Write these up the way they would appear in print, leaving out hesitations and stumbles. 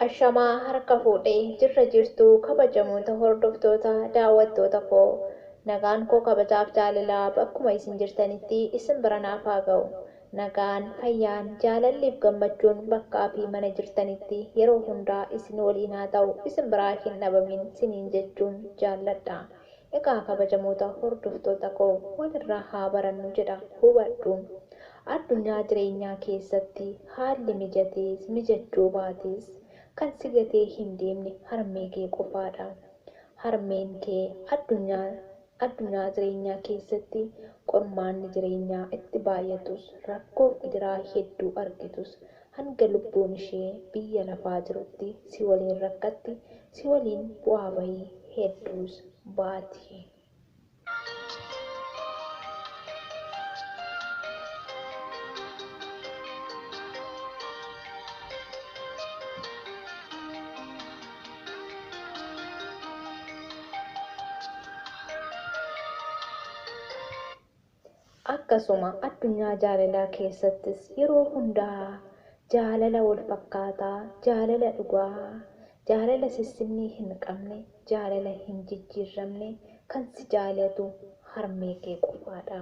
Ashamaa harka fuudhee jirra jirtuu kabajamoota hordoftoota daawwattoota koo nagaan koo kabajaaf jaalalaa bakkuma isin jirtanitti isin bira naaf haa ga'u. Nagaan fayyaan jaalalliif gammachuun bakkaa fi mana jirtanitti yeroo hundaa isin waliin haa ta'u isin biraa hin dhabamin siniin jechuun jaalladha. Egaa kabajamoota hordoftoota koo walirraa haa barannu jedha hubadhu. Addunyaa jireenyaa keessatti haalli mijatees mijachuu baates kan si gatee hin deemne harmee kee qofaadha. Harmeen kee addunyaa jireenyaa keessatti qormaanni jireenyaa itti baay'atus rakkoo gidiraa hedduu argitus hanga lubbuun ishee biyya lafaa jirutti si waliin rakkatti si waliin bu'aa bahii hedduus baati. Akkasuma addunyaa jaalalaa keessattis yeroo hundaa jaalala wal fakkaataa, jaalala dhugaa, jaalala sissinnii hin qabne, jaalala hin jijjiiramne kan si jaalatu harmee kee qofaadha.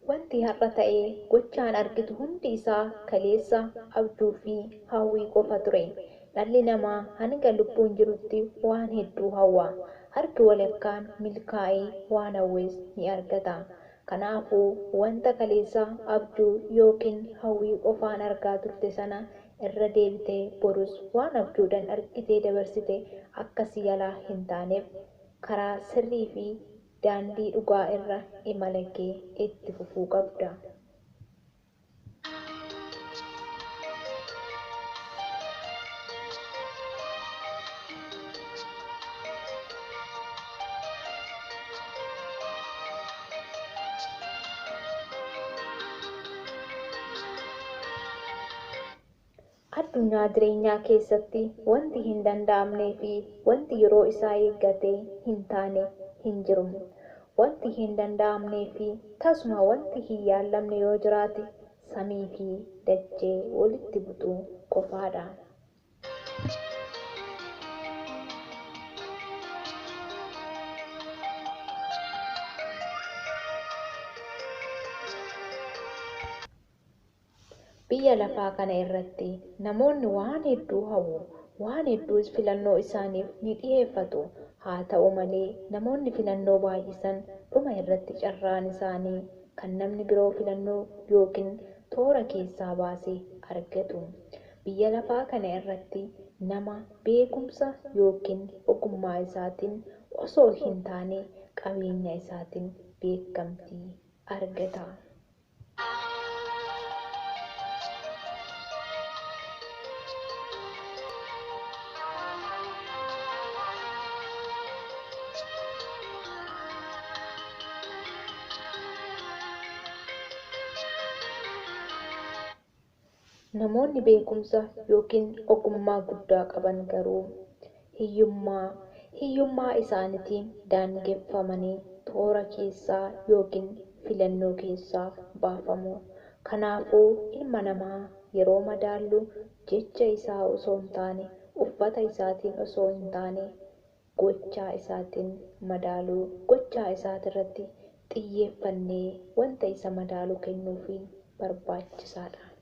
Wanti har'a ta'ee gochaan argitu hundi isaa kaleessa abjuu fi hawwii qofa ture. Dhalli namaa hanga lubbuun jirutti waan hedduu hawwa. Harki walakkaan milkaa'ee waan hawwees ni argata. Kanaafuu wanta kaleessa abjuu yookiin hawwii qofaan argaa turte sana irra deebitee borus waan abjuudhaan argitee dabarsite akkasii yalaa hin taaneef karaa sirrii fi daandii dhugaa irra imala kee itti fufuu qabda. Addunyaa jireenyaa keessatti wanti hin danda'amnee fi wanti yeroo isaa eeggatee hin taane hin jiru. Wanti hin danda'amnee fi tasuma wanti hin yaallamne yoo jiraate samii fi dachee walitti butuu qofaadha. Biyya lafaa kana irratti namoonni waan hedduu hawwu, waan hedduus filannoo isaaniif ni dhiyeeffatu. Haa ta'u malee namoonni filannoo baay'isan dhuma irratti carraan isaanii kan namni biroo filannoo yookiin toora keessaa baasee argatu. Biyya lafaa kana irratti nama beekumsa yookiin ogummaa isaatiin osoo hin taane qabeenya isaatiin beekamtii argata. Namoonni beekumsa yookiin ogummaa guddaa qaban garuu hiyyummaa isaaniitiin daangeffamanii toora keessaa yookiin filannoo keessaa baafamu. Kanaafuu ilma namaa yeroo madaallu jecha isaa osoo hin taane, uffata isaatiin osoo hin taane, gochaa isaatiin madaaluu, gochaa isaatirratti xiyyeeffannee wanta isa madaalu kennuufiin barbaachisaadha.